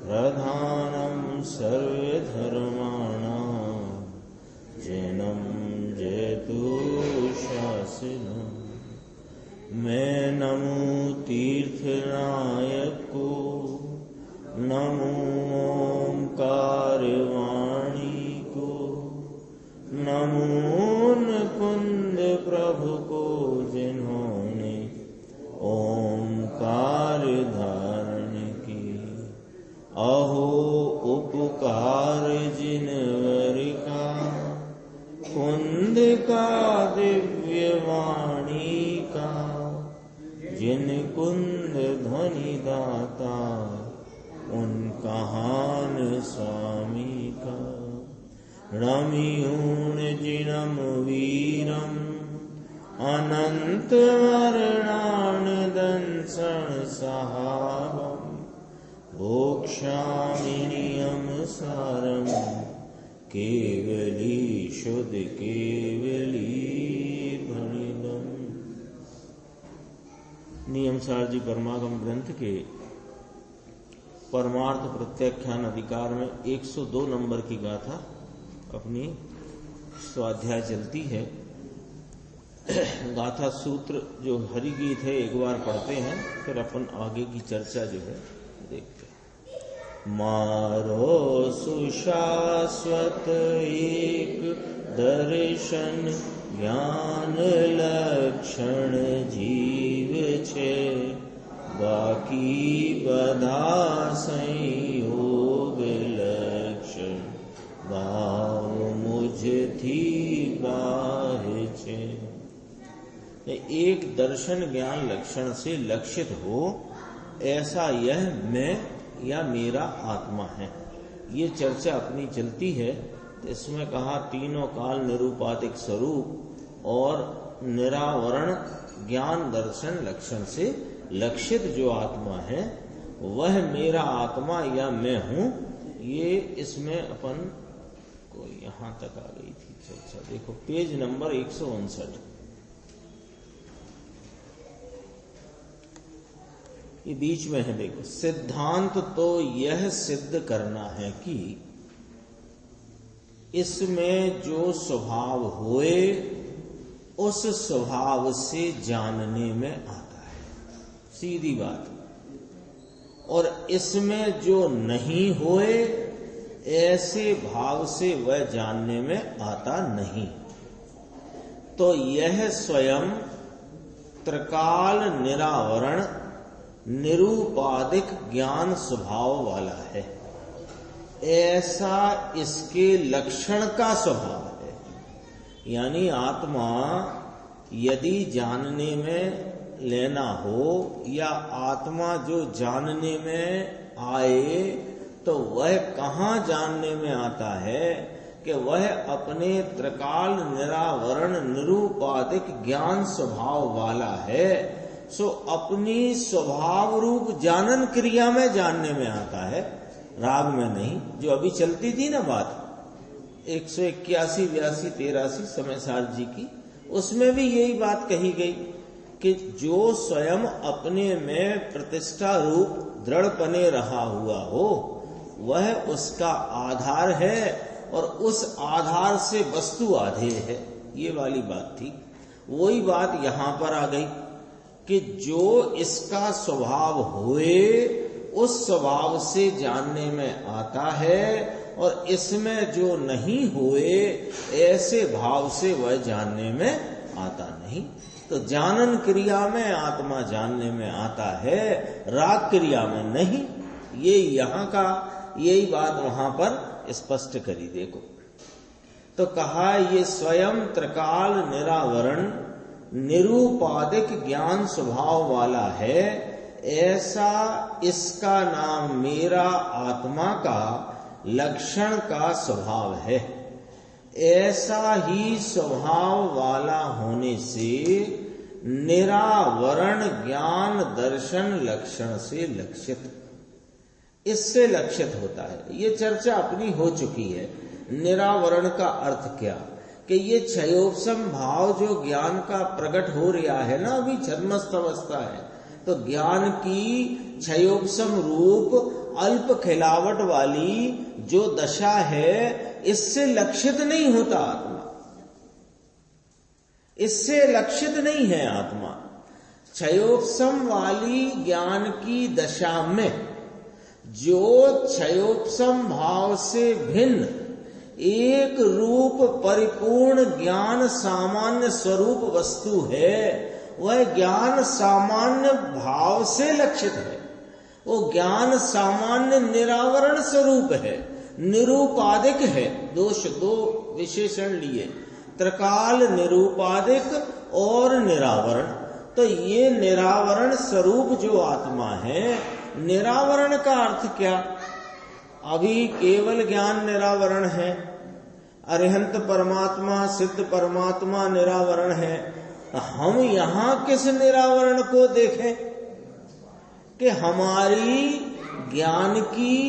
प्रधानं सर्वधर्माणां जैनं जयतु शासनं। मैं नमो तीर्थनायक को, नमो ओंकारवाणी को, नमो मुकुंद प्रभु को, जिन्होंने ओंकार धारण की। अहो उपकार जिनवर का, कुंद का दिव्य वाणी का, जिन कुंद ध्वनि दाता, उन कहान स्वामी का। रमियूण जिनम वीरम, अनंत वर्णान दंसन सहावम, भोक्ष्यामि नियम सारम, केवली शुद्ध केवली भणिदम। नियम सार जी परमागम ग्रंथ के परमार्थ प्रत्याख्यान अधिकार में 102 नंबर की गाथा अपनी स्वाध्याय चलती है। गाथा सूत्र जो हरिगीत है एक बार पढ़ते हैं, फिर अपन आगे की चर्चा जो है देखते हैं। मारो सुशाश्वत एक दर्शन, ज्ञान लक्षण जीव छे, बाकी बधा संयोग लक्षण, भाव मुझथी बाह्य छे। एक दर्शन ज्ञान लक्षण से लक्षित हो, ऐसा यह मैं या मेरा आत्मा है। ये चर्चा अपनी चलती है। तो इसमें कहा तीनों काल निरूपाधिक स्वरूप और निरावरण ज्ञान दर्शन लक्षण से लक्षित जो आत्मा है वह मेरा आत्मा या मैं हूं। ये इसमें अपन को यहां तक आ गई थी चर्चा। देखो पेज नंबर 159, ये बीच में है। देखो सिद्धांत तो यह सिद्ध करना है कि इसमें जो स्वभाव होए उस स्वभाव से जानने में आता है, सीधी बात। और इसमें जो नहीं होए ऐसे भाव से वह जानने में आता नहीं। तो यह स्वयं त्रिकाल निरावरण निरूपाधिक ज्ञान स्वभाव वाला है, ऐसा इसके लक्षण का स्वभाव है। यानी आत्मा यदि जानने में लेना हो या आत्मा जो जानने में आए तो वह कहाँ जानने में आता है कि वह अपने त्रिकाल निरावरण निरूपाधिक ज्ञान स्वभाव वाला है। सो अपनी स्वभाव रूप जानन क्रिया में जानने में आता है, राग में नहीं। जो अभी चलती थी ना बात 181, 82, 83 समय सार जी की, उसमें भी यही बात कही गई कि जो स्वयं अपने में प्रतिष्ठा रूप दृढ़पने रहा हुआ हो वह उसका आधार है और उस आधार से वस्तु आधेय है। ये वाली बात थी। वही बात यहां पर आ गई कि जो इसका स्वभाव होए उस स्वभाव से जानने में आता है और इसमें जो नहीं हुए ऐसे भाव से वह जानने में आता नहीं। तो जानन क्रिया में आत्मा जानने में आता है, राग क्रिया में नहीं। ये यहाँ का यही बात वहां पर स्पष्ट करी। देखो तो कहा ये स्वयं त्रिकाल निरावरण निरूपाधिक ज्ञान स्वभाव वाला है, ऐसा इसका नाम मेरा आत्मा का लक्षण का स्वभाव है। ऐसा ही स्वभाव वाला होने से निरावरण ज्ञान दर्शन लक्षण से लक्षित, इससे लक्षित होता है। ये चर्चा अपनी हो चुकी है। निरावरण का अर्थ क्या कि ये क्षयोपशम भाव जो ज्ञान का प्रकट हो रहा है ना, अभी छद्मस्त अवस्था है, तो ज्ञान की क्षयोपशम रूप अल्प खिलावट वाली जो दशा है, इससे लक्षित नहीं होता आत्मा, इससे लक्षित नहीं है आत्मा। क्षयोपशम वाली ज्ञान की दशा में जो क्षयोपशम भाव से भिन्न एक रूप परिपूर्ण ज्ञान सामान्य स्वरूप वस्तु है, वह ज्ञान सामान्य भाव से लक्षित है। वो ज्ञान सामान्य निरावरण स्वरूप है, निरूपाधिक है। दोष दो विशेषण लिए, त्रिकाल निरूपाधिक और निरावरण। तो ये निरावरण स्वरूप जो आत्मा है, निरावरण का अर्थ क्या? अभी केवल ज्ञान निरावरण है, अरिहंत परमात्मा सिद्ध परमात्मा निरावरण है। हम यहां किस निरावरण को देखें कि हमारी ज्ञान की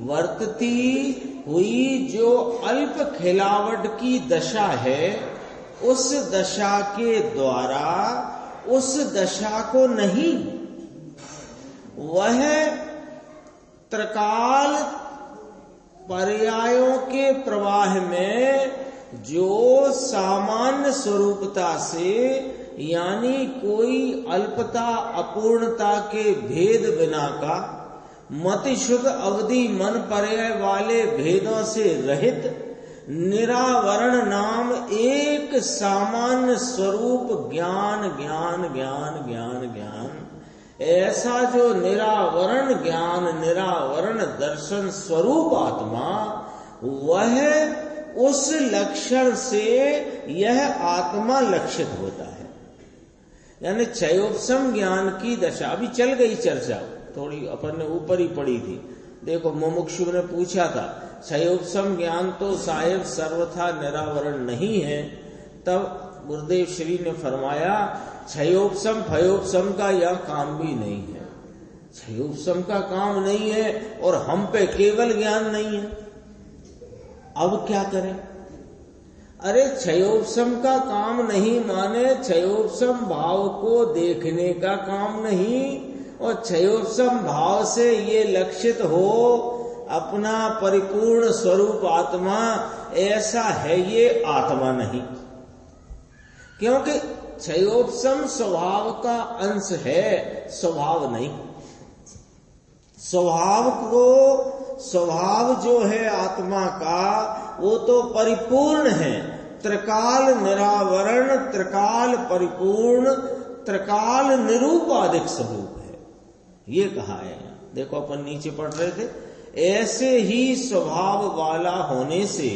वर्तती हुई जो अल्प खिलावट की दशा है, उस दशा के द्वारा उस दशा को नहीं, वह त्रिकाल पर्यायों के प्रवाह में जो सामान्य स्वरूपता से, यानी कोई अल्पता अपूर्णता के भेद बिना का, मति शुद्ध अवधि मन पर्याय वाले भेदों से रहित निरावरण नाम एक सामान्य स्वरूप ज्ञान ज्ञान ज्ञान ज्ञान ज्ञान, ऐसा जो निरावरण ज्ञान निरावरण दर्शन स्वरूप आत्मा, वह उस लक्षण से यह आत्मा लक्षित होता है। यानी क्षयोपशम ज्ञान की दशा, अभी चल गई चर्चा, थोड़ी अपन ने ऊपर ही पड़ी थी। देखो, मुमुक्षु ने पूछा था क्षयोपशम ज्ञान तो साहेब सर्वथा निरावरण नहीं है। तब गुरुदेव श्री ने फरमाया क्षयोपशम फयोपशम का यह काम भी नहीं है, क्षयोपशम का काम नहीं है और हम पे केवल ज्ञान नहीं है। अब क्या करें? अरे क्षयोपशम का काम नहीं माने क्षयोपशम भाव को देखने का काम नहीं, और क्षयोपशम भाव से ये लक्षित हो अपना परिपूर्ण स्वरूप आत्मा, ऐसा है ये आत्मा नहीं। क्योंकि क्षयोपशम स्वभाव का अंश है, स्वभाव नहीं। स्वभाव जो है आत्मा का, वो तो परिपूर्ण है, त्रिकाल निरावरण, त्रिकाल परिपूर्ण, त्रिकाल निरूपाधिक स्वरूप है, ये कहा है। देखो, अपन नीचे पढ़ रहे थे, ऐसे ही स्वभाव वाला होने से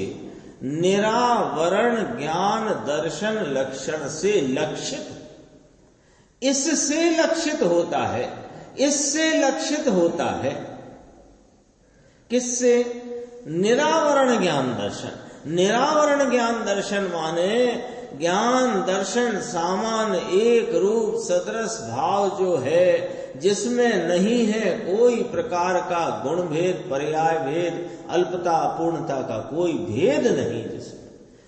निरावरण ज्ञान दर्शन लक्षण से लक्षित, इससे लक्षित होता है, इससे लक्षित होता है। किससे? निरावरण ज्ञान दर्शन। निरावरण ज्ञान दर्शन माने ज्ञान दर्शन सामान्य एक रूप सदृश भाव जो है, जिसमें नहीं है कोई प्रकार का गुण भेद, पर्याय भेद, अल्पता अपूर्णता का कोई भेद नहीं, जिसमें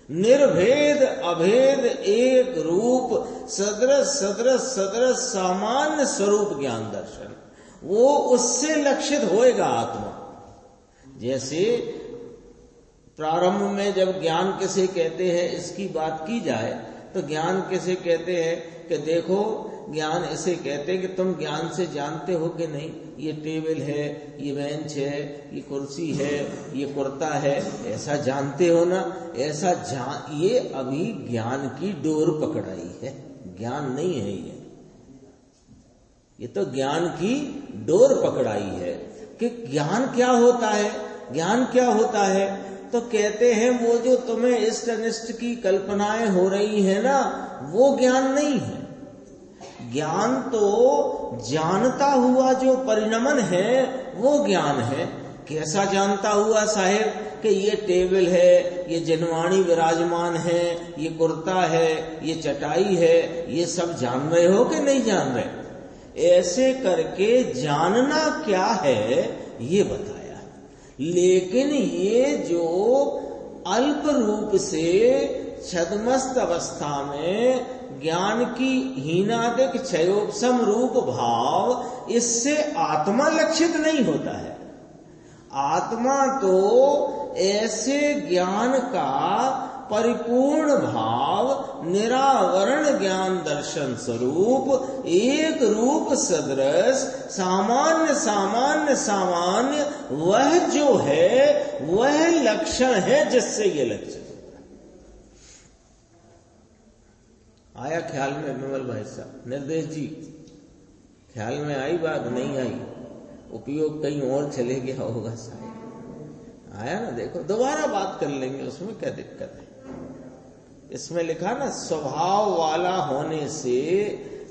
निर्भेद अभेद एक रूप सदृश सदृश सदृश सामान्य स्वरूप ज्ञान दर्शन, वो उससे लक्षित होएगा आत्मा। जैसे प्रारंभ में जब ज्ञान किसे कहते हैं इसकी बात की जाए, तो ज्ञान किसे कहते हैं कि देखो, ज्ञान इसे कहते हैं कि तुम ज्ञान से जानते हो कि नहीं, ये टेबल है, ये बेंच है, ये कुर्सी है, ये कुर्ता है, ऐसा जानते हो ना? ऐसा ये अभी ज्ञान की डोर पकड़ाई है, ज्ञान नहीं है ये तो ज्ञान की डोर पकड़ाई है। कि ज्ञान क्या होता है? ज्ञान क्या होता है? तो कहते हैं वो जो तुम्हें इष्ट अनिष्ट की कल्पनाएं हो रही है ना, वो ज्ञान नहीं है। ज्ञान तो जानता हुआ जो परिणमन है वो ज्ञान है। कैसा जानता हुआ साहेब? कि ये टेबल है, ये जनवाणी विराजमान है, ये कुर्ता है, ये चटाई है, ये सब जान रहे हो कि नहीं जान रहे? ऐसे करके जानना क्या है ये बताया। लेकिन ये जो अल्प रूप से छद्मस्त अवस्था में ज्ञान की हीनादिक क्षयोपशम रूप भाव, इससे आत्मा लक्षित नहीं होता है। आत्मा तो ऐसे ज्ञान का परिपूर्ण भाव, निरावरण ज्ञान दर्शन स्वरूप, एक रूप सदृश सामान्य सामान्य सामान्य, वह जो है वह लक्षण है जिससे ये लक्षण आया। ख्याल में विमल भाई साहब, निर्देश जी, ख्याल में आई बात? नहीं आई? उपयोग कहीं और चले गया होगा शायद। आया ना? देखो दोबारा बात कर लेंगे, उसमें क्या दिक्कत है। इसमें लिखा ना, स्वभाव वाला होने से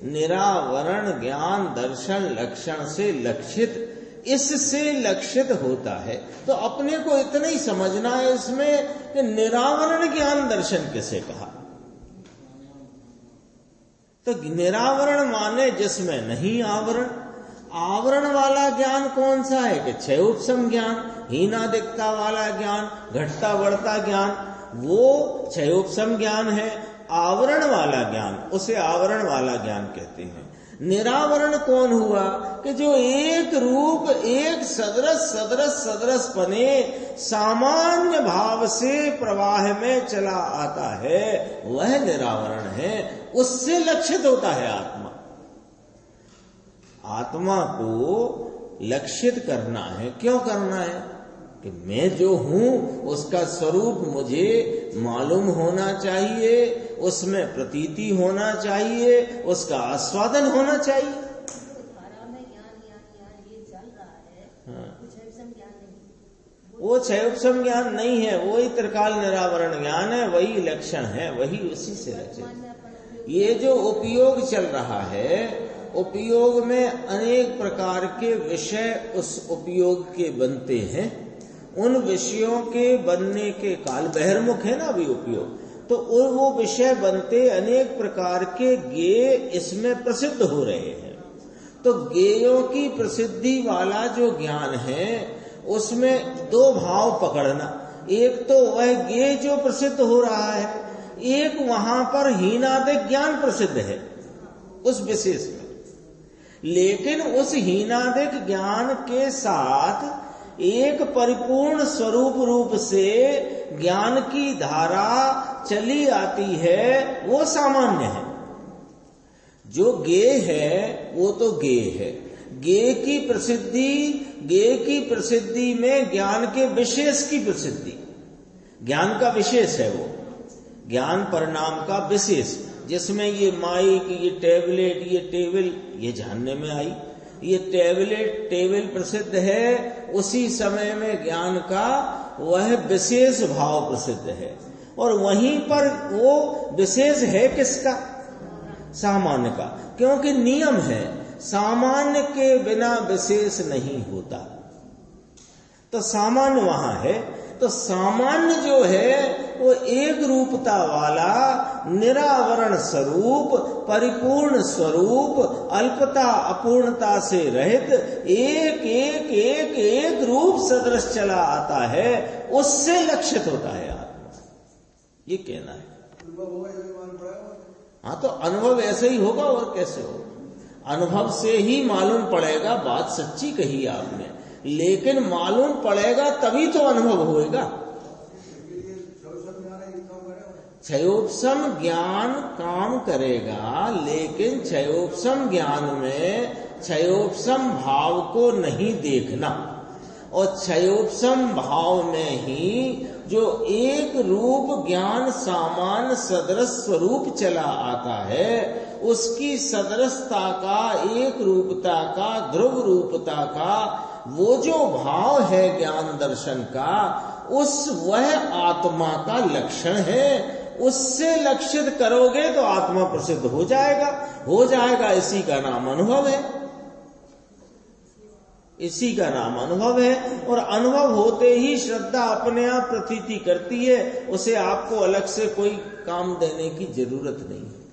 निरावरण ज्ञान दर्शन लक्षण से लक्षित, इससे लक्षित होता है। तो अपने को इतना ही समझना है इसमें कि निरावरण ज्ञान दर्शन किसे कहा। तो निरावरण माने जिसमें नहीं आवरण। आवरण वाला ज्ञान कौन सा है कि क्षयोपशम ज्ञान, हीनादिकता वाला ज्ञान, घटता बढ़ता ज्ञान, वो क्षयोपशम ज्ञान है। आवरण वाला ज्ञान, उसे आवरण वाला ज्ञान कहते हैं। निरावरण कौन हुआ कि जो एक रूप, एक सदृश सदृश सदृश पने सामान्य भाव से प्रवाह में चला आता है, वह निरावरण है। उससे लक्षित होता है आत्मा। आत्मा को लक्षित करना है। क्यों करना है? कि मैं जो हूं उसका स्वरूप मुझे मालूम होना चाहिए, उसमें प्रतीति होना चाहिए, उसका आस्वादन होना चाहिए। धारा में ज्ञान ये चल रहा है। हाँ। वो क्षयोपशम ज्ञान नहीं है, वही त्रिकाल निरावरण ज्ञान है, वही लक्षण है, वही उसी से लक्षित। ये जो उपयोग चल रहा है, उपयोग में अनेक प्रकार के विषय उस उपयोग के बनते हैं। उन विषयों के बनने के काल, बहिर्मुख है ना अभी उपयोग, तो वो विषय बनते अनेक प्रकार के गेय इसमें प्रसिद्ध हो रहे हैं। तो गेयों की प्रसिद्धि वाला जो ज्ञान है उसमें दो भाव पकड़ना। एक तो वह गेय जो प्रसिद्ध हो रहा है, एक वहां पर हीनादिक ज्ञान प्रसिद्ध है उस विशेष में। लेकिन उस हीनादिक ज्ञान के साथ एक परिपूर्ण स्वरूप रूप से ज्ञान की धारा चली आती है, वो सामान्य है। जो गेय है वो तो गेय है। गेय की प्रसिद्धि में ज्ञान के विशेष की प्रसिद्धि, ज्ञान का विशेष है वो, ज्ञान परिणाम का विशेष, जिसमें ये माइक, ये टैबलेट, ये टेबल, ये जानने में आई। ये टैबलेट टेबल प्रसिद्ध है, उसी समय में ज्ञान का वह विशेष भाव प्रसिद्ध है। और वहीं पर वो विशेष है किसका? सामान्य का। क्योंकि नियम है, सामान्य के बिना विशेष नहीं होता। तो सामान्य वहां है। तो सामान्य जो है वो एक रूपता वाला, निरावरण स्वरूप, परिपूर्ण स्वरूप, अल्पता अपूर्णता से रहित, एक एक एक एक रूप सदृश चला आता है, उससे लक्षित होता है आत्मा। ये कहना है। हाँ, तो अनुभव ऐसे ही होगा और कैसे होगा? अनुभव से ही मालूम पड़ेगा। बात सच्ची कही आपने, लेकिन मालूम पड़ेगा तभी तो अनुभव होएगा। क्षयोपशम ज्ञान काम करेगा, लेकिन क्षयोपशम ज्ञान में क्षयोपशम भाव को नहीं देखना। और क्षयोपशम भाव में ही जो एक रूप ज्ञान सामान्य सदृश स्वरूप चला आता है, उसकी सदृशता का, एक रूपता का, ध्रुव रूपता का वो जो भाव है ज्ञान दर्शन का, वह आत्मा का लक्षण है। उससे लक्षित करोगे तो आत्मा प्रसिद्ध हो जाएगा। इसी का नाम अनुभव है। इसी का नाम अनुभव है। और अनुभव होते ही श्रद्धा अपने आप प्रतीति करती है, उसे आपको अलग से कोई काम देने की जरूरत नहीं है।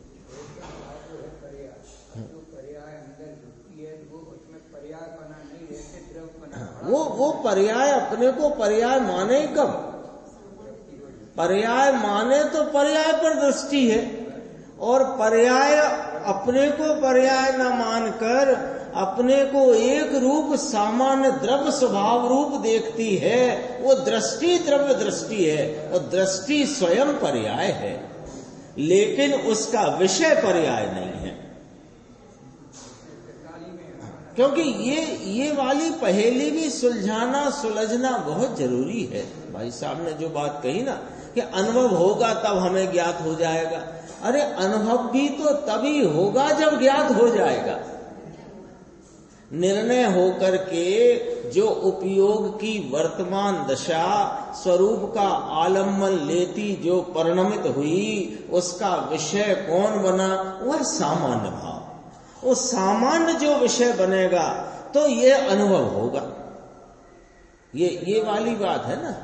वो पर्याय अपने को पर्याय माने कब? पर्याय माने तो पर्याय पर दृष्टि है, और पर्याय अपने को पर्याय न मानकर अपने को एक रूप सामान्य द्रव्य स्वभाव रूप देखती है। वो दृष्टि द्रव्य दृष्टि है, और दृष्टि स्वयं पर्याय है, लेकिन उसका विषय पर्याय नहीं है। क्योंकि ये वाली पहेली भी सुलझना बहुत जरूरी है। भाई साहब ने जो बात कही ना कि अनुभव होगा तब हमें ज्ञात हो जाएगा, अरे अनुभव भी तो तभी होगा जब ज्ञात हो जाएगा। निर्णय होकर के जो उपयोग की वर्तमान दशा स्वरूप का आलम्बन लेती जो परिणमित हुई, उसका विषय कौन बना? वह सामान्य भाव। वो सामान्य जो विषय बनेगा तो ये अनुभव होगा। ये वाली बात है ना।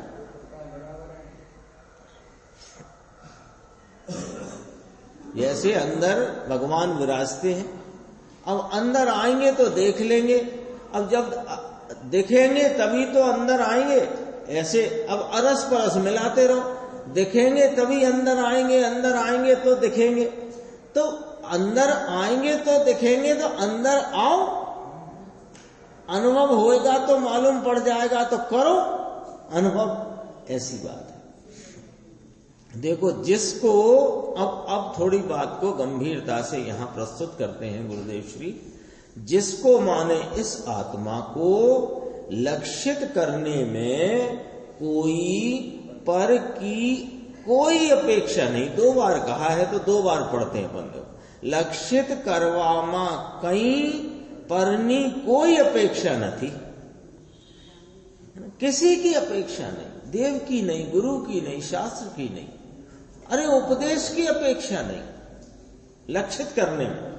जैसे अंदर भगवान विराजते हैं, अब अंदर आएंगे तो देख लेंगे, अब जब देखेंगे तभी तो अंदर आएंगे। ऐसे अब अरस परस मिलाते रहो, देखेंगे तभी अंदर आएंगे तो दिखेंगे। तो अंदर आएंगे तो दिखेंगे, तो अंदर आओ, अनुभव होएगा तो मालूम पड़ जाएगा, तो करो अनुभव। ऐसी बात है। देखो जिसको अब थोड़ी बात को गंभीरता से यहां प्रस्तुत करते हैं गुरुदेव श्री। जिसको माने इस आत्मा को लक्षित करने में कोई पर की कोई अपेक्षा नहीं। 2 बार कहा है तो 2 बार पढ़ते हैं बंदो। लक्षित करवामा कई परनी कोई अपेक्षा न थी। किसी की अपेक्षा नहीं, देव की नहीं, गुरु की नहीं, शास्त्र की नहीं, अरे उपदेश की अपेक्षा नहीं। लक्षित करने में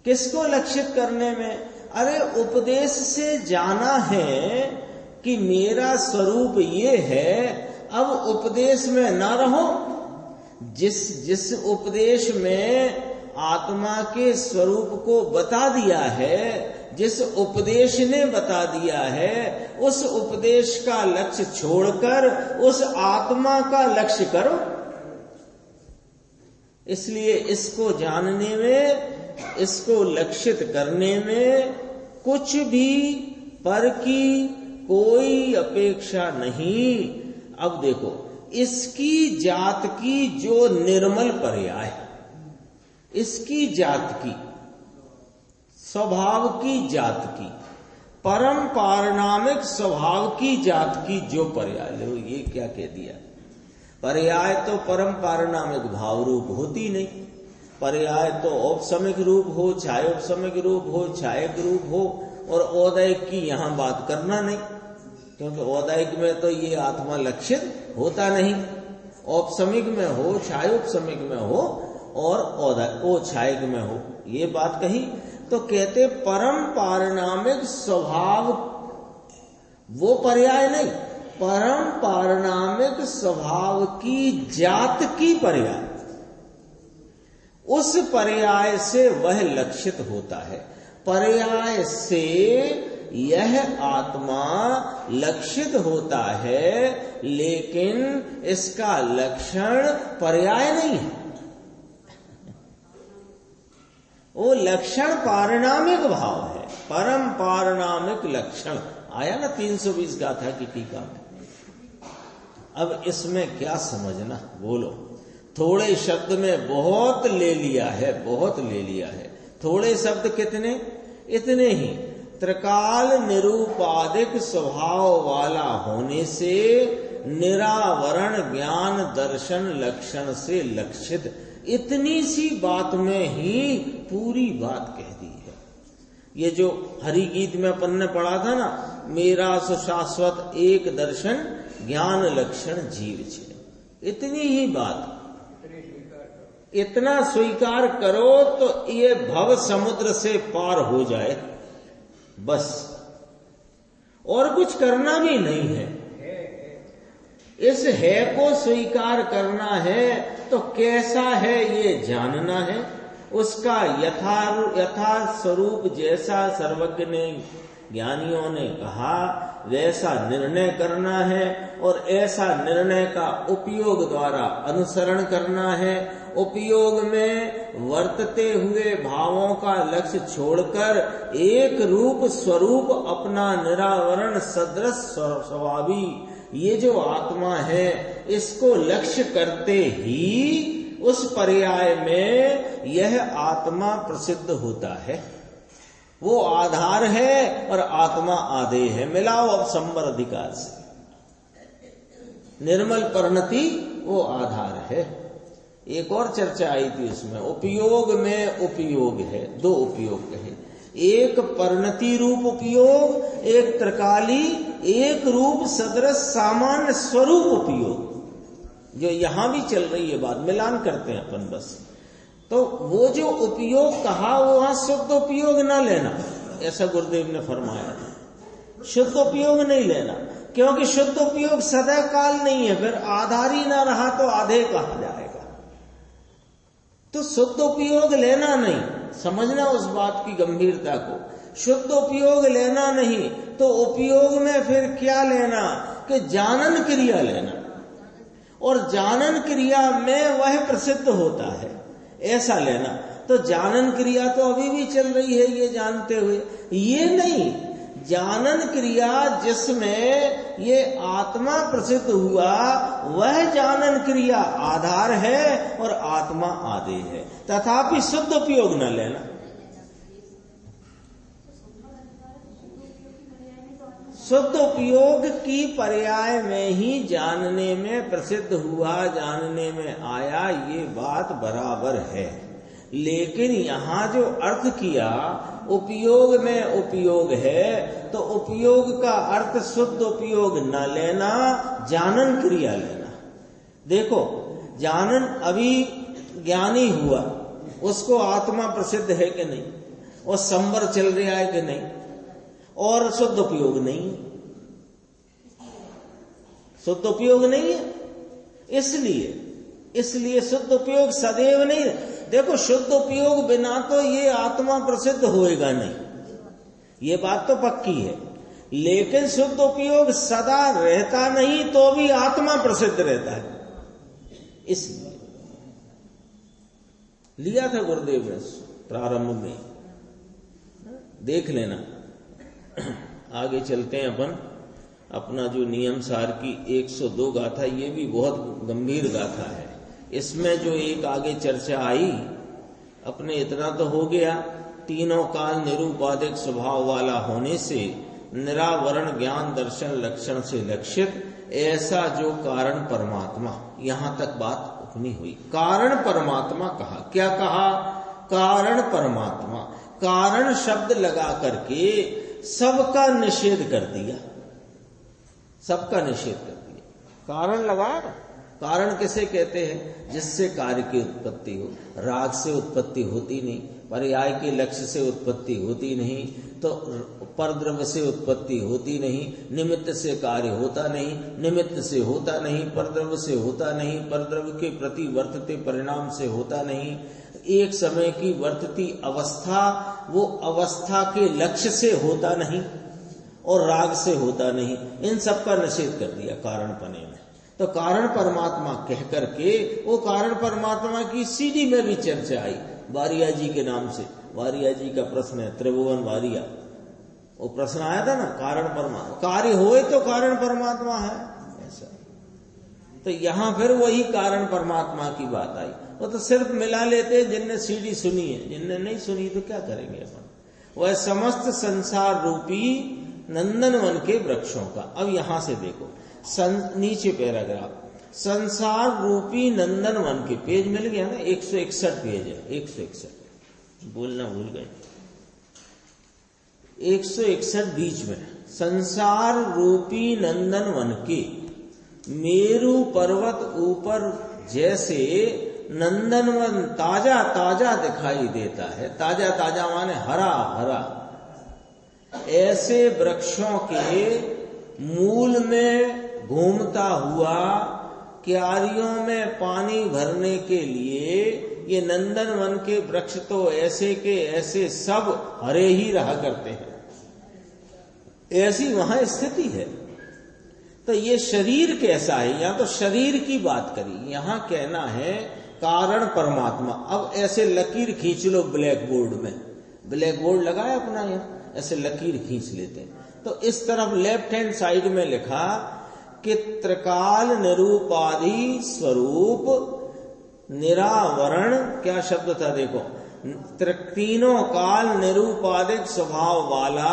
किसको लक्षित करने में? अरे उपदेश से जाना है कि मेरा स्वरूप ये है, अब उपदेश में ना रहो। जिस उपदेश में आत्मा के स्वरूप को बता दिया है, जिस उपदेश ने बता दिया है, उस उपदेश का लक्ष्य छोड़कर उस आत्मा का लक्ष्य करो। इसलिए इसको जानने में, इसको लक्षित करने में कुछ भी पर की कोई अपेक्षा नहीं। अब देखो इसकी जात की जो निर्मल पर्याय, इसकी जात की, स्वभाव की जात की, परम पारणामिक स्वभाव की जात की जो पर्याय, लो ये क्या कह दिया? पर्याय तो परम पारणामिक भाव रूप होती नहीं। पर्याय तो औपसमिक रूप हो, चाहे औपसमिक रूप हो, छायक रूप हो, और औदैहिक की यहां बात करना नहीं, क्योंकि औदैहिक में तो ये आत्मा लक्षित होता नहीं। औपसमिक में हो, छायोपसमिक में हो, और छायक में हो, ये बात कही। तो कहते परम पारणामिक स्वभाव, वो पर्याय नहीं, परम पारणामिक स्वभाव की जात की पर्याय, उस पर्याय से वह लक्षित होता है। पर्याय से यह आत्मा लक्षित होता है, लेकिन इसका लक्षण पर्याय नहीं है। वो लक्षण पारणामिक भाव है, परम पारणामिक लक्षण। आया ना 320 गाथा की टीका में। अब इसमें क्या समझना, बोलो। थोड़े शब्द में बहुत ले लिया है, बहुत ले लिया है। थोड़े शब्द कितने? इतने ही। त्रिकाल निरूपाधिक स्वभाव वाला होने से निरावरण ज्ञान दर्शन लक्षण से लक्षित, इतनी सी बात में ही पूरी बात कह दी है। ये जो हरि गीत में अपन ने पढ़ा था ना, मेरा सुशाश्वत एक दर्शन ज्ञान लक्षण जीव छे, इतनी ही बात। इतना स्वीकार करो तो ये भव समुद्र से पार हो जाए, बस। और कुछ करना भी नहीं है। इस है को स्वीकार करना है तो कैसा है ये जानना है। उसका यथार्थ स्वरूप जैसा सर्वज्ञ ने ज्ञानियों ने कहा वैसा निर्णय करना है और ऐसा निर्णय का उपयोग द्वारा अनुसरण करना है। उपयोग में वर्तते हुए भावों का लक्ष्य छोड़कर एक रूप स्वरूप अपना निरावरण सदृश स्वभावी ये जो आत्मा है इसको लक्ष्य करते ही उस पर्याय में यह आत्मा प्रसिद्ध होता है। वो आधार है और आत्मा आधेय है। मिलाओ अब संबर अधिकार से। निर्मल परिणति वो आधार है। एक और चर्चा आई थी उसमें, उपयोग में उपयोग है, दो उपयोग कहे, एक परिणति रूप उपयोग, एक त्रिकाली एक रूप सदृश सामान्य स्वरूप उपयोग, जो यहां भी चल रही है बात, मिलान करते हैं अपन बस। तो वो जो उपयोग कहा वो वहां शुद्ध उपयोग ना लेना, ऐसा गुरुदेव ने फरमाया था। शुद्ध उपयोग नहीं लेना, क्योंकि शुद्ध उपयोग सदा काल नहीं है, फिर आधार ही ना रहा तो आधे कहा जाएगा। तो शुद्ध उपयोग लेना नहीं, समझना उस बात की गंभीरता को। शुद्ध उपयोग लेना नहीं तो उपयोग में फिर क्या लेना कि जानन क्रिया लेना, और जानन क्रिया में वह प्रसिद्ध होता है ऐसा लेना। तो जानन क्रिया तो अभी भी चल रही है ये जानते हुए, ये नहीं, जानन क्रिया जिसमें ये आत्मा प्रसिद्ध हुआ वह जानन क्रिया आधार है और आत्मा आधे है, तथापि शुद्ध उपयोग न लेना। शुद्ध उपयोग की पर्याय में ही जानने में प्रसिद्ध हुआ, जानने में आया, ये बात बराबर है। लेकिन यहाँ जो अर्थ किया उपयोग में उपयोग है, तो उपयोग का अर्थ शुद्ध उपयोग न लेना, जानन क्रिया लेना। देखो जानन अभी ज्ञानी हुआ, उसको आत्मा प्रसिद्ध है कि नहीं, और संवर चल रहा है कि नहीं, और शुद्ध उपयोग नहीं, शुद्ध उपयोग नहीं है। इसलिए शुद्ध उपयोग सदैव नहीं। देखो शुद्ध उपयोग बिना तो ये आत्मा प्रसिद्ध होएगा नहीं, ये बात तो पक्की है। लेकिन शुद्ध उपयोग सदा रहता नहीं तो भी आत्मा प्रसिद्ध रहता है। इसलिए लिया था गुरुदेव ने प्रारंभ में, देख लेना। आगे चलते हैं अपन। अपना जो नियम सार की 102 गाथा, ये भी बहुत गंभीर गाथा है। इसमें जो एक आगे चर्चा आई, अपने इतना तो हो गया, तीनों काल निरूपाधिक स्वभाव वाला होने से निरावरण ज्ञान दर्शन लक्षण से लक्षित ऐसा जो कारण परमात्मा, यहां तक बात उतनी हुई। कारण परमात्मा कहा, क्या कहा? कारण परमात्मा। कारण शब्द लगा करके सबका निषेध कर दिया, सबका निषेध कर दिया। कारण लगा, कारण किसे कहते हैं? जिससे कार्य की उत्पत्ति हो। राग से उत्पत्ति होती नहीं, पर्याय के लक्ष्य से उत्पत्ति होती नहीं, तो परद्रव्य से उत्पत्ति होती नहीं, निमित्त से कार्य होता नहीं, निमित्त से होता नहीं, परद्रव्य से होता नहीं, परद्रव्य के प्रति वर्तते परिणाम से होता नहीं, एक समय की वर्तती अवस्था वो अवस्था के लक्ष्य से होता नहीं, और राग से होता नहीं। इन सब का निषेध कर दिया कारण पने में। तो कारण परमात्मा कह करके वो कारण परमात्मा की सीढ़ी में भी चर्चा आई वारिया जी के नाम से। वारिया जी का प्रश्न है, त्रिभुवन वारिया, वो प्रश्न आया था ना, कारण परमात्मा, कार्य होए तो कारण परमात्मा है ऐसा। तो यहां फिर वही कारण परमात्मा की बात आई। वो तो सिर्फ मिला लेते जिनने सीढ़ी सुनी है, जिनने नहीं सुनी तो क्या करेंगे अपन। वह समस्त संसार रूपी नंदनवन के वृक्षों का, अब यहां से देखो नीचे पैराग्राफ, संसार रूपी नंदनवन के, पेज मिल गया ना, 161 पेज है, 161 बोलना भूल गए, 161 बीच में। संसार रूपी नंदनवन के मेरु पर्वत ऊपर जैसे नंदनवन ताजा ताजा दिखाई देता है, ताजा ताजा माने हरा भरा, ऐसे वृक्षों के मूल में घूमता हुआ क्यारियों में पानी भरने के लिए ये नंदनवन के वृक्ष तो ऐसे के ऐसे सब हरे ही रहा करते हैं। ऐसी वहां स्थिति है। तो ये शरीर कैसा है, यहां तो शरीर की बात करी, यहां कहना है कारण परमात्मा। अब ऐसे लकीर खींच लो ब्लैक बोर्ड में, ब्लैक बोर्ड लगाया अपना, यहां ऐसे लकीर खींच लेते हैं। तो इस तरफ लेफ्ट हैंड साइड में लिखा कि त्रिकाल निरूपाधि स्वरूप निरावरण, क्या शब्द था देखो, तीनों काल निरूपाधिक स्वभाव वाला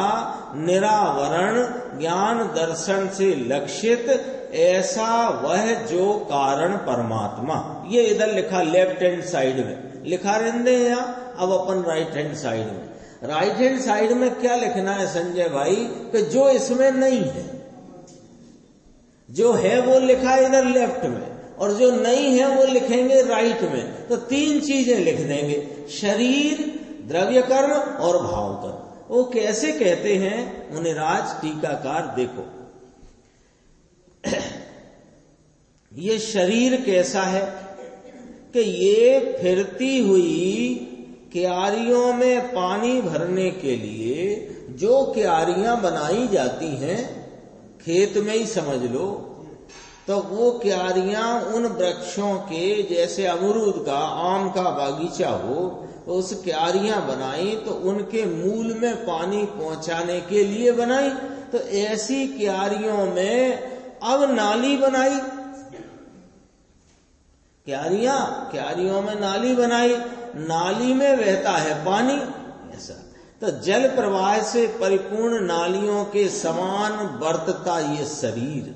निरावरण ज्ञान दर्शन से लक्षित ऐसा वह जो कारण परमात्मा। ये इधर लिखा लेफ्ट हैंड साइड में लिखा रहने यहाँ। अब अपन राइट हैंड साइड में, राइट हैंड साइड में क्या लिखना है संजय भाई, कि जो इसमें नहीं है, जो है वो लिखा है इधर लेफ्ट में, और जो नहीं है वो लिखेंगे राइट में। तो तीन चीजें लिख देंगे, शरीर, द्रव्य कर्म और भाव कर्म। वो कैसे कहते हैं मुनिराज टीकाकार देखो। ये शरीर कैसा है कि ये फिरती हुई क्यारियों में पानी भरने के लिए जो क्यारियां बनाई जाती हैं, खेत में ही समझ लो, तो वो क्यारियां उन वृक्षों के, जैसे अमरूद का, आम का बागीचा हो, तो उस क्यारियां बनाई तो उनके मूल में पानी पहुंचाने के लिए बनाई। तो ऐसी क्यारियों में अब नाली बनाई, क्यारियों में नाली बनाई, नाली में बहता है पानी ऐसा। तो जल प्रवाह से परिपूर्ण नालियों के समान बरतता ये शरीर।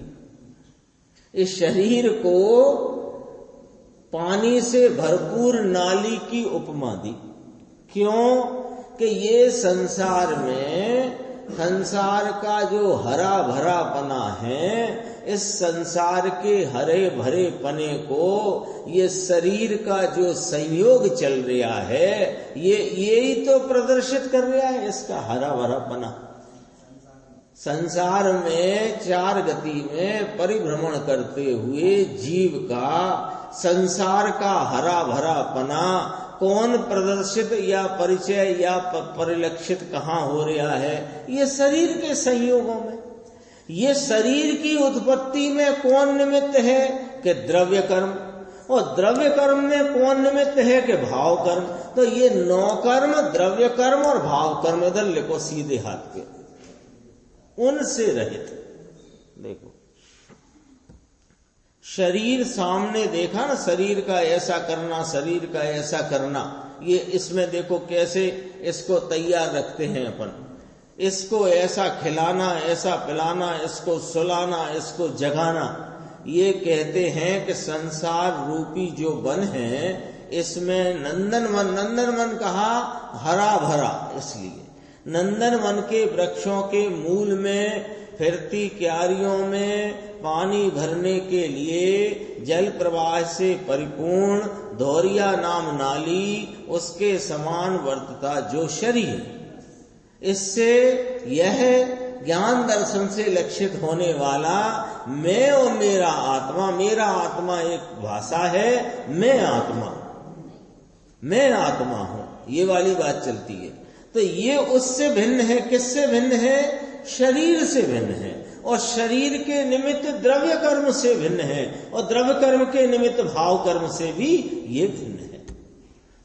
इस शरीर को पानी से भरपूर नाली की उपमा दी। क्यों कि ये संसार में, संसार का जो हरा भरा पना है, इस संसार के हरे भरे पने को ये शरीर का जो संयोग चल रहा है, ये ही तो प्रदर्शित कर रहा है इसका हरा भरा पना। संसार में चार गति में परिभ्रमण करते हुए जीव का संसार का हरा भरा पना कौन प्रदर्शित या परिचय या परिलक्षित कहाँ हो रहा है, ये शरीर के संयोगों में। ये शरीर की उत्पत्ति में कौन निमित्त है कि द्रव्य कर्म, और द्रव्य कर्म में कौन निमित्त है कि भाव कर्म। तो ये 9 कर्म, द्रव्य कर्म और भाव कर्म, इधर लिखो सीधे हाथ पे, उनसे रहित। देखो शरीर सामने देखा ना, शरीर का ऐसा करना, शरीर का ऐसा करना, ये इसमें देखो कैसे इसको तैयार रखते हैं अपन, इसको ऐसा खिलाना, ऐसा पिलाना, इसको सुलाना, इसको जगाना। ये कहते हैं कि संसार रूपी जो वन है, इसमें नंदन वन कहा हरा भरा, इसलिए नंदन वन के वृक्षों के मूल में फिरती क्यारियों में पानी भरने के लिए जल प्रवाह से परिपूर्ण धौरिया नाम नाली, उसके समान वर्तता जो शरीर, इससे यह ज्ञान दर्शन से लक्षित होने वाला मैं और मेरा आत्मा एक भाषा है, मैं आत्मा हूं, ये वाली बात चलती है। तो ये उससे भिन्न है, किससे भिन्न है? शरीर से भिन्न है, और शरीर के निमित्त द्रव्य कर्म से भिन्न है, और द्रव्य कर्म के निमित्त भाव कर्म से भी ये भिन्न है।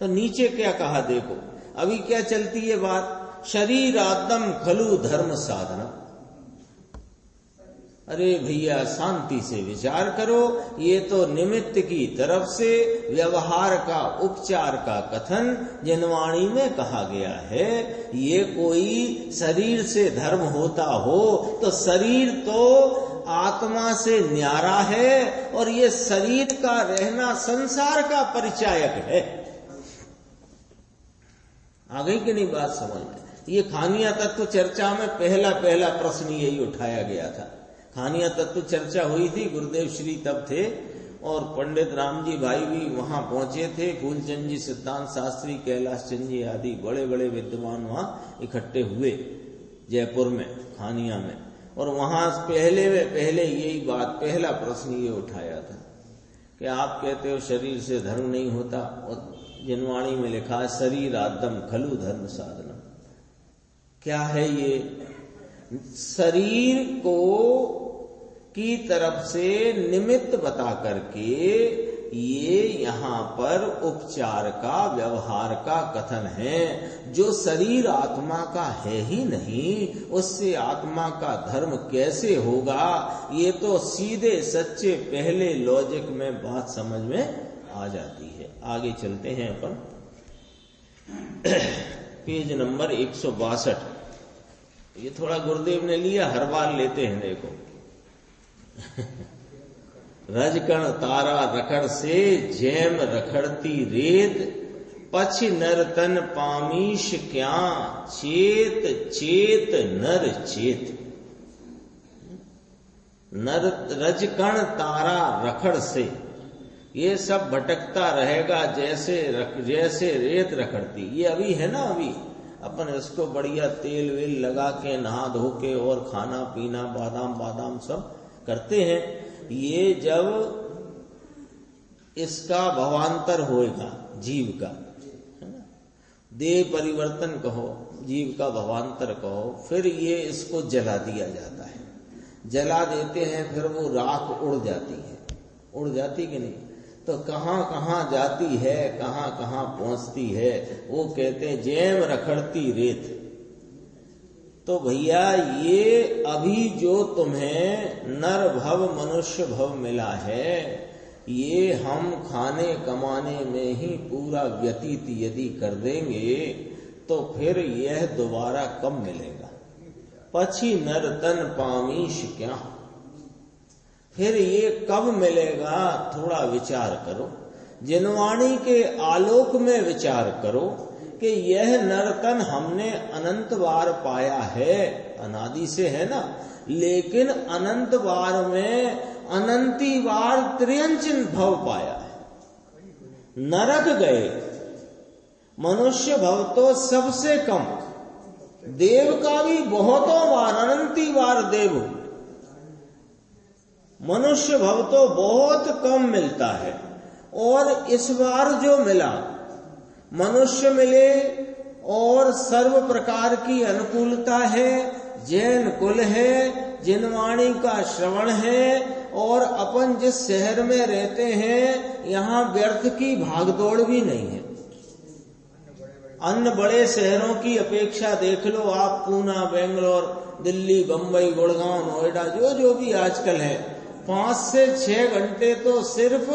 तो नीचे क्या कहा देखो, अभी क्या चलती है बात, शरीरादम खलु धर्म साधना। अरे भैया शांति से विचार करो, ये तो निमित्त की तरफ से व्यवहार का, उपचार का कथन जिनवाणी में कहा गया है। ये कोई शरीर से धर्म होता हो तो शरीर तो आत्मा से न्यारा है, और ये शरीर का रहना संसार का परिचायक है। आ गई कि नहीं बात समझ में? ये खानिया तत्व चर्चा में पहला प्रश्न यही उठाया गया था। खानिया तत्व चर्चा हुई थी, गुरुदेव श्री तब थे, और पंडित रामजी भाई भी वहां पहुंचे थे, फूलचंद जी, सिद्धांत शास्त्री, कैलाश चंद जी आदि बड़े बड़े विद्वान वहां इकट्ठे हुए जयपुर में, खानिया में। और वहां पहले यही बात, पहला प्रश्न ये उठाया था कि आप कहते हो शरीर से धर्म नहीं होता, और जिनवाणी में लिखा शरीर आदम खलु धर्म साधना। क्या है ये? शरीर को की तरफ से निमित्त बता करके ये यहाँ पर उपचार का, व्यवहार का कथन है। जो शरीर आत्मा का है ही नहीं, उससे आत्मा का धर्म कैसे होगा? ये तो सीधे सच्चे पहले लॉजिक में बात समझ में आ जाती है। आगे चलते हैं अपन पेज नंबर 162। ये थोड़ा गुरुदेव ने लिया, हर बार लेते हैं, देखो। रजकण तारा रखड़ से जैम रखड़ती रेत, पछ नर तन पामीश क्या, चेत चेत नर चेत। नर रजकण तारा रखड़ से, ये सब भटकता रहेगा जैसे रेत रखड़ती। ये अभी है ना, अभी अपन इसको बढ़िया तेल वेल लगा के नहा धो के और खाना पीना बादाम बादाम सब करते हैं। ये जब इसका भवांतर होएगा, जीव का, है ना, देह परिवर्तन कहो, जीव का भवांतर कहो, फिर ये इसको जला दिया जाता है। जला देते हैं, फिर वो राख उड़ जाती है। उड़ जाती कि नहीं? तो कहाँ कहाँ जाती है, कहाँ कहाँ पहुंचती है, वो कहते हैं जैम रखड़ती रेत। तो भैया ये अभी जो तुम्हें नर भव मनुष्य भव मिला है, ये हम खाने कमाने में ही पूरा व्यतीत यदि कर देंगे तो फिर यह दोबारा कब मिलेगा? पछी नर तन पामीश क्या, फिर ये कब मिलेगा? थोड़ा विचार करो, जिनवाणी के आलोक में विचार करो कि यह नरतन हमने अनंत बार पाया है, अनादि से है ना, लेकिन अनंत बार में अनंती बार त्रियंचिन भव पाया है। नरक गए, मनुष्य भव तो सबसे कम, देव का भी बहुतों बार, अनंती बार देव। मनुष्य भव तो बहुत कम मिलता है, और इस बार जो मिला, मनुष्य मिले और सर्व प्रकार की अनुकूलता है, जैन कुल है, जिनवाणी का श्रवण है, और अपन जिस शहर में रहते हैं यहाँ व्यर्थ की भागदौड़ भी नहीं है। अन्य बड़े शहरों की अपेक्षा देख लो आप, पूना, बेंगलोर, दिल्ली, बंबई, गुड़गांव, नोएडा, जो भी आजकल है, 5 से 6 घंटे तो सिर्फ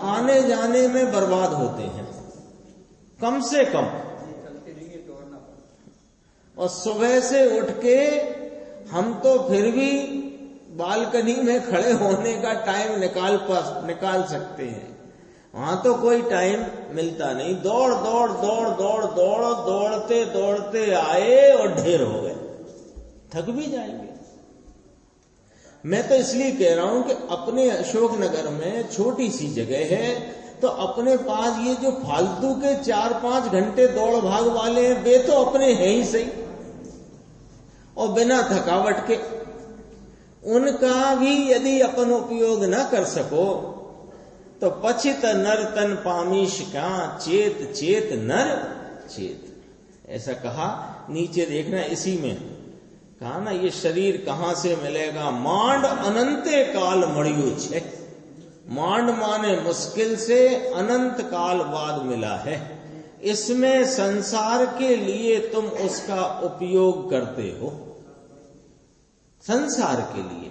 आने जाने में बर्बाद होते हैं, कम से कम। और सुबह से उठ के हम तो फिर भी बालकनी में खड़े होने का टाइम निकाल सकते हैं, वहां तो कोई टाइम मिलता नहीं। दौड़ दौड़ दौड़ दौड़ दौड़ दौड़ते दौड़ते आए और ढेर हो गए, थक भी जाएंगे। मैं तो इसलिए कह रहा हूं कि अपने अशोकनगर में छोटी सी जगह है, तो अपने पास ये जो फालतू के 4-5 घंटे दौड़ भाग वाले हैं, वे तो अपने हैं ही सही, और बिना थकावट के। उनका भी यदि अपन उपयोग न कर सको तो पछित नर तन पामीश का, चेत चेत नर चेत। ऐसा कहा, नीचे देखना इसी में कहा ना, ये शरीर कहां से मिलेगा? मांड अनंते काल मड़ियो छे। मांड माने मुश्किल से, अनंत काल बाद मिला है। इसमें संसार के लिए तुम उसका उपयोग करते हो, संसार के लिए।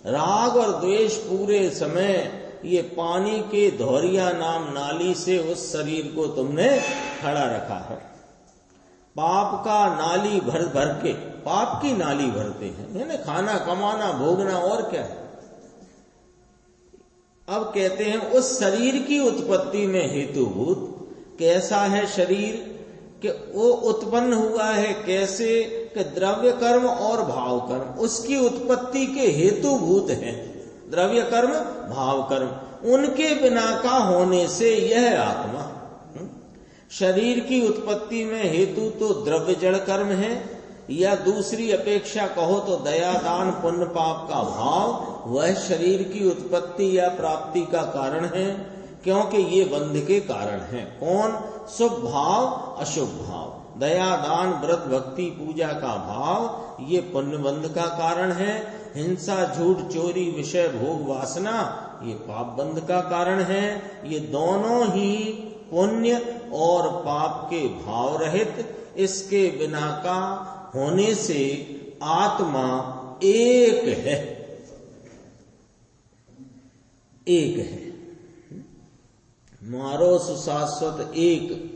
राग और द्वेष पूरे समय ये पानी के धौरिया नाम नाली से उस शरीर को तुमने खड़ा रखा है। पाप का नाली भर भर के, पाप की नाली भरते हैं, यानी खाना कमाना भोगना, और क्या है। अब कहते हैं उस शरीर की उत्पत्ति में हेतुभूत कैसा है शरीर, कि वो उत्पन्न हुआ है कैसे, कि द्रव्य कर्म और भाव कर्म उसकी उत्पत्ति के हेतुभूत हैं। द्रव्य कर्म भाव कर्म, उनके बिना का होने से यह आत्मा। शरीर की उत्पत्ति में हेतु तो द्रव्य जड़ कर्म है, या दूसरी अपेक्षा कहो तो दया दान पुण्य पाप का भाव, वह शरीर की उत्पत्ति या प्राप्ति का कारण है, क्योंकि ये बंध के कारण है। कौन? शुभ भाव अशुभ भाव। दया दान व्रत भक्ति पूजा का भाव ये पुण्य बंध का कारण है। हिंसा झूठ चोरी विषय भोग वासना ये पाप बंध का कारण है। ये दोनों ही पुण्य और पाप के भाव रहित, इसके बिना का होने से आत्मा एक है, एक है। मारो सुशाश्वत एक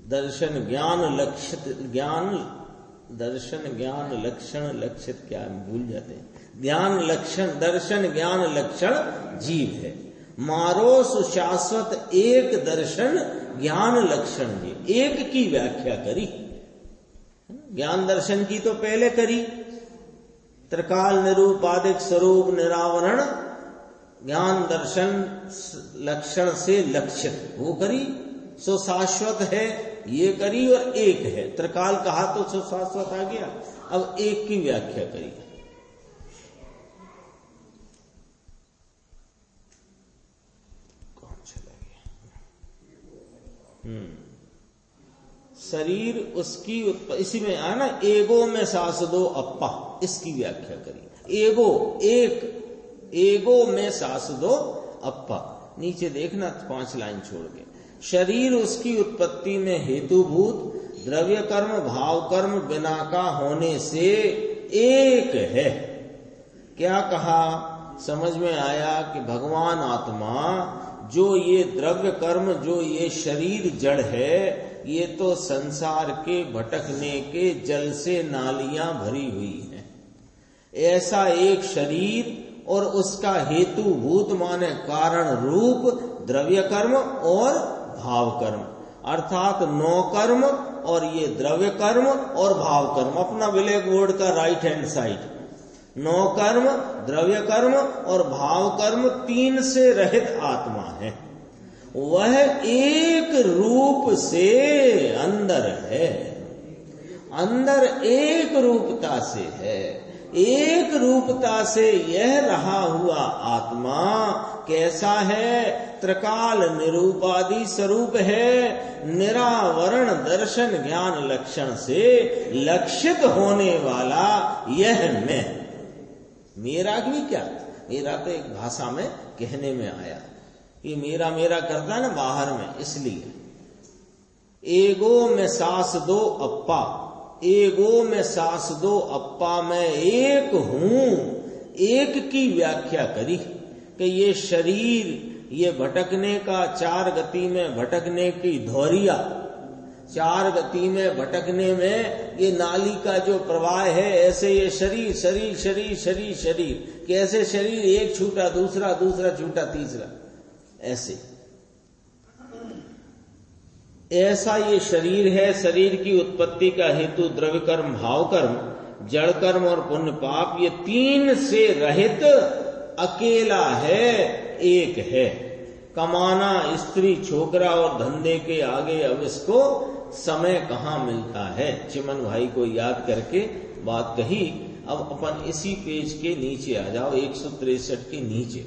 दर्शन ज्ञान लक्षित, ज्ञान दर्शन ज्ञान लक्षण लक्षित क्या भूल जाते हैं, ध्यान लक्षण दर्शन ज्ञान लक्षण जीव है। मारो सुशाश्वत एक दर्शन ज्ञान लक्षण जीव, एक की व्याख्या करी। ज्ञान दर्शन की तो पहले करी, त्रिकाल निरूपाधिक स्वरूप निरावरण ज्ञान दर्शन लक्षण से लक्षित वो करी। सुशाश्वत है ये करी और एक है, त्रिकाल कहा तो सुशाश्वत आ गया। अब एक की व्याख्या करी। कौन चला गया? शरीर उसकी इसी में आया ना, एगो में सास दो अप्पा, इसकी व्याख्या करी। एगो एक, एगो में सास दो अप्पा। नीचे देखना 5 लाइन छोड़ के, शरीर उसकी उत्पत्ति में हेतुभूत, द्रव्य कर्म भाव कर्म बिना का होने से एक है। क्या कहा? समझ में आया कि भगवान आत्मा जो ये द्रव्य कर्म, जो ये शरीर जड़ है, ये तो संसार के भटकने के जल से नालियां भरी हुई हैं। ऐसा एक शरीर और उसका हेतुभूत माने कारण रूप द्रव्य कर्म और भाव कर्म, अर्थात 9 कर्म और ये द्रव्य कर्म और भाव कर्म, अपना ब्लैक बोर्ड का राइट हैंड साइड, 9 कर्म द्रव्य कर्म और भाव कर्म 3 से रहित आत्मा है। वह एक रूप से अंदर है, अंदर एक रूपता से है। एक रूपता से यह रहा हुआ आत्मा कैसा है? त्रिकाल निरूपादि स्वरूप है, निरावरण दर्शन ज्ञान लक्षण से लक्षित होने वाला यह मैं। मेरा भी क्या, मेरा तो एक भाषा में कहने में आया, ये मेरा मेरा करता है ना बाहर में, इसलिए एगो में सास दो अप्पा, एगो में सास दो अप्पा, मैं एक हूं। एक की व्याख्या करी कि ये शरीर, ये भटकने का 4 गति में भटकने की धौरिया, 4 गति में भटकने में ये नाली का जो प्रवाह है, ऐसे ये शरीर शरीर शरीर शरीर शरीर, कैसे शरीर एक छूटा दूसरा, दूसरा छूटा तीसरा, ऐसे ऐसा ये शरीर है। शरीर की उत्पत्ति का हेतु द्रव्य कर्म भाव कर्म, जड़ कर्म और पुण्य पाप, ये 3 से रहित अकेला है, एक है। कमाना, स्त्री छोकरा और धंधे के आगे अब इसको समय कहाँ मिलता है। चिमन भाई को याद करके बात कही। अब अपन इसी पेज के नीचे आ जाओ, 163 के नीचे,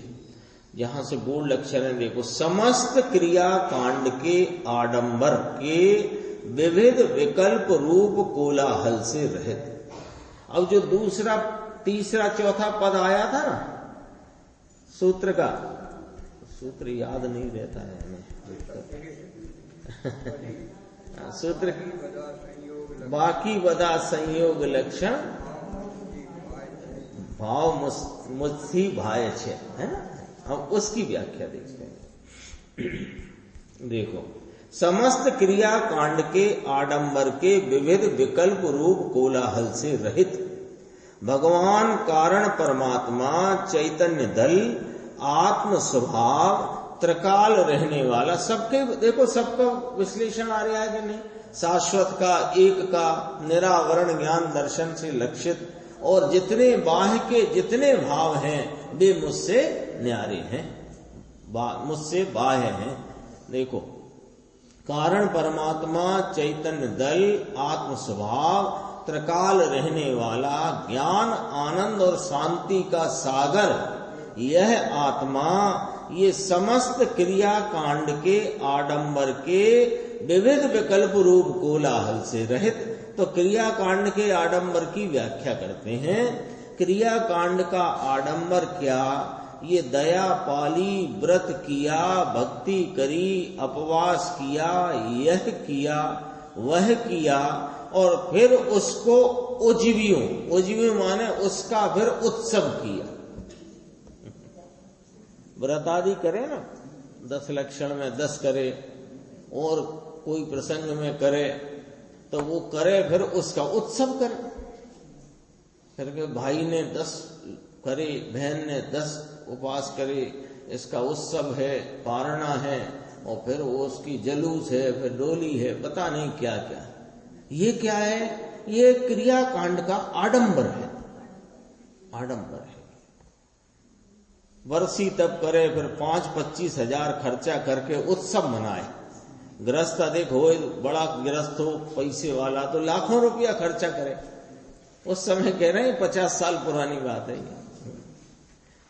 जहां से बोर्ड अक्षर देखो, समस्त क्रिया कांड के आडंबर के विविध विकल्प रूप कोलाहल से रहित। अब जो दूसरा तीसरा चौथा पद आया था ना सूत्र का, सूत्र याद नहीं रहता है हमें सूत्र बाकी बदा संयोग लक्षण भाव मुझसी भाय छे, है ना। हम उसकी व्याख्या देखते हैं। देखो, समस्त क्रिया कांड के आडंबर के विविध विकल्प रूप कोलाहल से रहित भगवान कारण परमात्मा चैतन्य दल आत्म स्वभाव त्रिकाल रहने वाला, सबके देखो सबका विश्लेषण आ रहा है कि नहीं, शाश्वत का, एक का, निरावरण ज्ञान दर्शन से लक्षित, और जितने बाह्य के जितने भाव हैं वे मुझसे न्यारे हैं, मुझसे बाह्य हैं। देखो, कारण परमात्मा चैतन्य दल आत्म स्वभाव त्रिकाल रहने वाला ज्ञान आनंद और शांति का सागर, यह आत्मा ये समस्त क्रिया कांड के आडंबर के विविध विकल्प रूप कोलाहल से रहित। तो क्रियाकांड के आडंबर की व्याख्या करते हैं। क्रियाकांड का आडंबर क्या? ये दया पाली, व्रत किया, भक्ति करी, अपवास किया, यह किया, वह किया, और फिर उसको उज्जीव माने उसका फिर उत्सव किया। व्रत आदि करे ना, 10 लक्षण में 10 करे, और कोई प्रसंग में करे तो वो करे, फिर उसका उत्सव करे। फिर के भाई ने 10 करे, बहन ने 10 उपवास करे, इसका उत्सव है, पारणा है, और फिर वो उसकी जलूस है, फिर डोली है, पता नहीं क्या क्या। ये क्या है? ये क्रियाकांड का आडंबर है, आडंबर है। वर्षी तब करे, फिर 5-25 हजार खर्चा करके उत्सव मनाए। गृहस्थ अधिक हो, बड़ा गृहस्थ हो, पैसे वाला, तो लाखों रुपया खर्चा करे। उस समय कह रहे हैं 50 साल पुरानी बात है।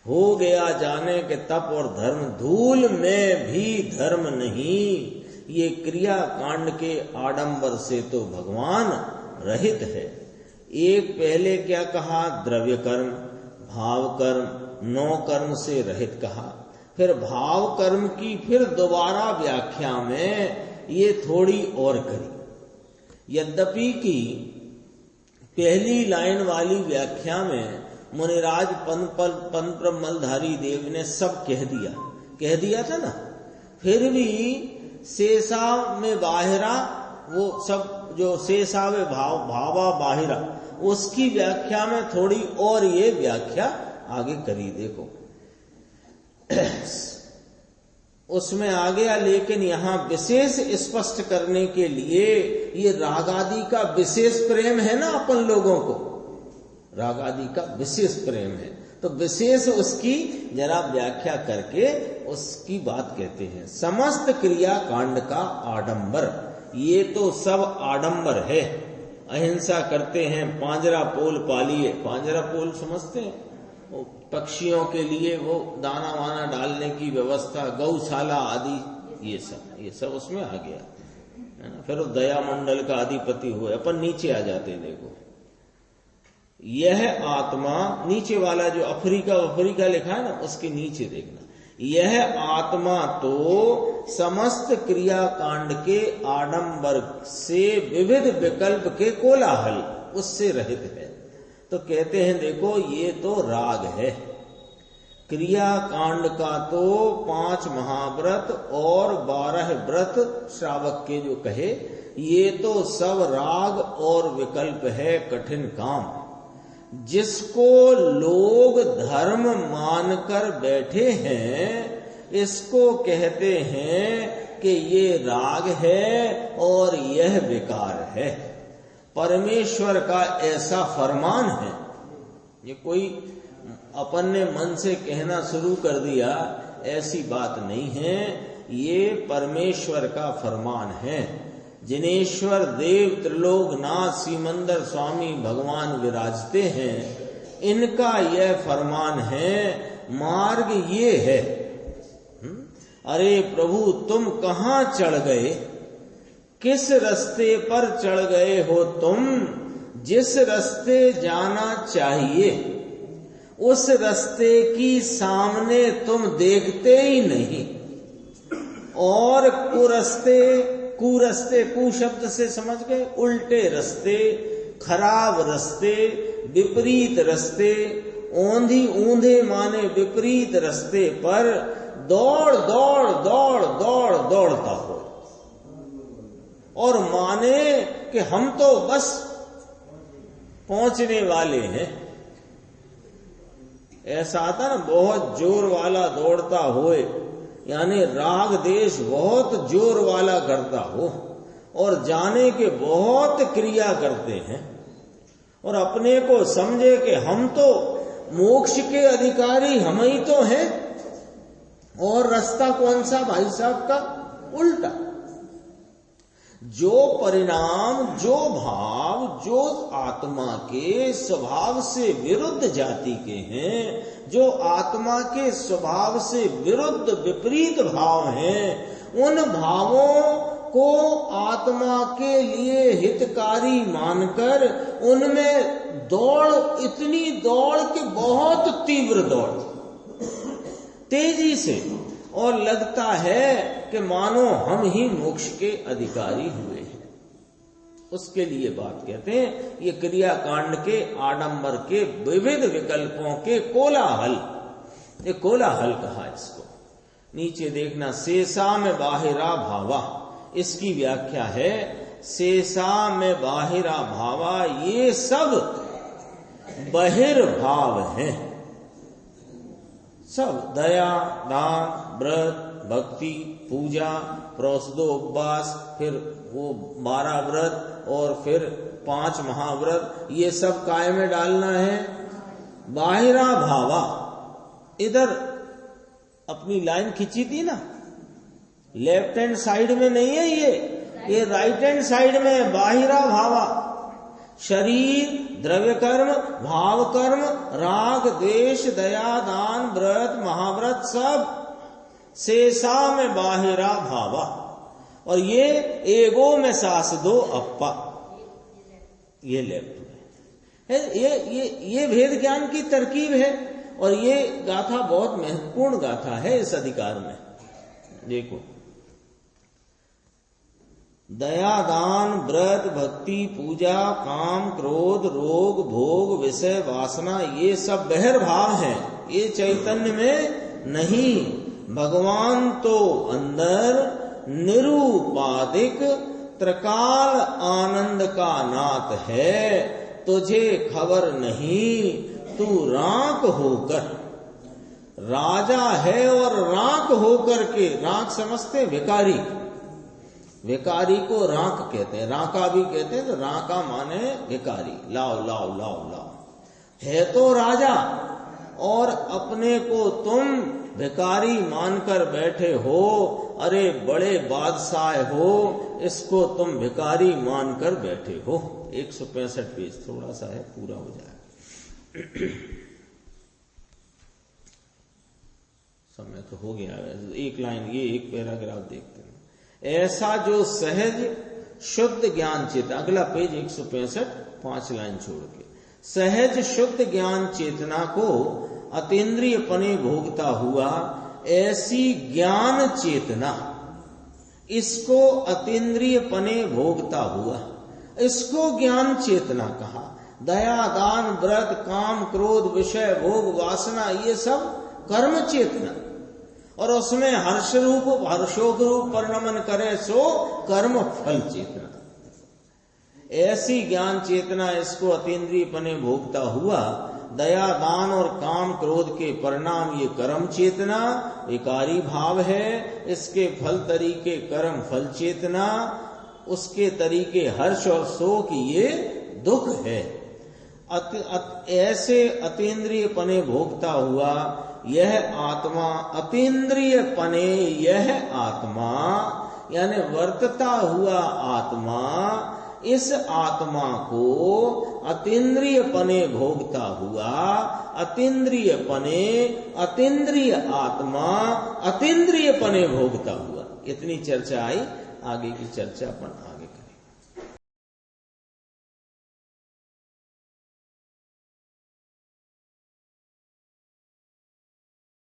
हो गया जाने के तप और धर्म, धूल में भी धर्म नहीं। ये क्रिया कांड के आडंबर से तो भगवान रहित है। एक पहले क्या कहा? द्रव्य कर्म, भाव कर्म, 9 कर्म से रहित कहा। फिर भाव कर्म की फिर दोबारा व्याख्या में ये थोड़ी और करी। यद्यपि की पहली लाइन वाली व्याख्या में मुनिराज पंप्रमलधारी देव ने सब कह दिया था ना। फिर भी शेषा में बाहिरा, वो सब जो शेषा में भावा बाहिरा, उसकी व्याख्या में थोड़ी और ये व्याख्या आगे करी। देखो उसमें आ गया, लेकिन यहां विशेष स्पष्ट करने के लिए ये राग आदि का विशेष प्रेम है ना, अपन लोगों को राग आदि का विशेष प्रेम है, तो विशेष उसकी जरा व्याख्या करके उसकी बात कहते हैं। समस्त क्रिया कांड का आडंबर, ये तो सब आडंबर है। अहिंसा करते हैं, पांजरा पोल पालिए। पांजरा पोल समझते हैं? वो पक्षियों के लिए वो दाना वाना डालने की व्यवस्था, गौशाला आदि, ये सब उसमें आ गया है ना। फिर दया मंडल का अधिपति हुए। अपन नीचे आ जाते हैं। देखो यह आत्मा, नीचे वाला जो अफ्रीका लिखा है ना, उसके नीचे देखना। यह आत्मा तो समस्त क्रिया कांड के आडंबर से विविध विकल्प के कोलाहल उससे रहित है। तो कहते हैं देखो ये तो राग है। क्रिया कांड का तो 5 महाव्रत और 12 व्रत श्रावक के जो कहे, ये तो सब राग और विकल्प है, कठिन काम। जिसको लोग धर्म मानकर बैठे हैं, इसको कहते हैं कि ये राग है और यह विकार है। परमेश्वर का ऐसा फरमान है। ये कोई अपन ने मन से कहना शुरू कर दिया, ऐसी बात नहीं है। ये परमेश्वर का फरमान है। जिनेश्वर देव त्रिलोकनाथ सीमंदर स्वामी भगवान विराजते हैं, इनका यह फरमान है। मार्ग ये है। अरे प्रभु तुम कहाँ चढ़ गए? किस रास्ते पर चढ़ गए हो तुम? जिस रास्ते जाना चाहिए उस रास्ते की सामने तुम देखते ही नहीं, और कुरस्ते, कु शब्द से समझ गए, उल्टे रास्ते, खराब रास्ते, विपरीत रास्ते, ऊंधे माने विपरीत रास्ते पर दौड़ता हो, और माने कि हम तो बस पहुंचने वाले हैं। ऐसा आता ना, बहुत जोर वाला दौड़ता होए, यानी राग देश बहुत जोर वाला करता हो और जाने के बहुत क्रिया करते हैं, और अपने को समझे कि हम तो मोक्ष के अधिकारी हम ही तो हैं, और रास्ता कौन सा भाई साहब का? उल्टा। जो परिणाम, जो भाव, जो आत्मा के स्वभाव से विरुद्ध जाति के हैं, जो आत्मा के स्वभाव से विरुद्ध विपरीत भाव हैं, उन भावों को आत्मा के लिए हितकारी मानकर उनमें दौड़, इतनी दौड़ कि बहुत तीव्र दौड़, तेजी से, और लगता है कि मानो हम ही मोक्ष के अधिकारी हुए हैं। उसके लिए बात कहते हैं, ये क्रियाकांड के आडंबर के विविध विकल्पों के कोलाहल, ये कोलाहल कहा इसको। नीचे देखना, शेषा में बाहिरा भावा, इसकी व्याख्या है, शेषा में बाहिरा भावा, ये सब बहिर्भाव हैं। सब दया, दान, व्रत, भक्ति, पूजा, प्रोसदो उपवास, फिर वो 12 व्रत और फिर 5 महाव्रत, ये सब काय में डालना है? बाहिरा भावा। इधर अपनी लाइन खींची थी ना, लेफ्ट हैंड साइड में नहीं है ये राइट हैंड साइड में है। बाहिरा भावा, शरीर, द्रव्य कर्म, भाव कर्म, राग, द्वेष, दया, दान, व्रत, महाव्रत, सब शेषा में बाहिरा भावा। और ये एगो में सास दो अप्पा, ये लेफ्ट में है। ये भेद ज्ञान की तरकीब है, और ये गाथा बहुत महत्वपूर्ण गाथा है इस अधिकार में। देखो, दया, दान, व्रत, भक्ति, पूजा, काम, क्रोध, रोग, भोग, विषय, वासना, ये सब बहिर्भाव हैं, ये चैतन्य में नहीं। भगवान तो अंदर निरूपाधिक त्रिकाल आनंद का नाथ है, तुझे खबर नहीं, तू राख होकर राजा है, और राख होकर के, राख समझते भिखारी, भिखारी को राख कहते हैं, राका भी कहते हैं, तो राका माने भिखारी, लाओ लाओ लाओ लाओ, है तो राजा और अपने को तुम भिखारी मानकर बैठे हो। अरे बड़े बादशाह हो, इसको तुम भिखारी मानकर बैठे हो। 165 पेज थोड़ा सा है, पूरा हो जाए। समय तो हो गया है, एक लाइन, ये एक पैराग्राफ देखते हैं। ऐसा जो सहज शुद्ध ज्ञान चेतना, अगला पेज 165, 5 लाइन छोड़ के, सहज शुद्ध ज्ञान चेतना को अतीन्द्रिय पने भोगता हुआ, ऐसी ज्ञान चेतना, इसको अतीन्द्रिय पने भोगता हुआ, इसको ज्ञान चेतना कहा। दया, दान, व्रत, काम, क्रोध, विषय, भोग, वासना, ये सब कर्म चेतना, और उसमें हर्ष रूप, हर्षोग रूप परिणमन करे सो कर्म फल चेतना। ऐसी ज्ञान चेतना, इसको अतीन्द्रिय पने भोगता हुआ, दया, दान और काम, क्रोध के परिणाम ये कर्म चेतना, विकारी भाव है। इसके फल तरीके कर्म फल चेतना, उसके तरीके हर्ष और शोक, ये दुख है। ऐसे अतीन्द्रिय पने भोगता हुआ यह आत्मा, अतीन्द्रिय पने यह आत्मा, यानी वर्तता हुआ आत्मा, इस आत्मा को अतीन्द्रिय पने भोगता हुआ, अतीन्द्रिय पने, अतीन्द्रिय आत्मा, अतीन्द्रिय पने भोगता हुआ। इतनी चर्चा आई, आगे की चर्चा अपन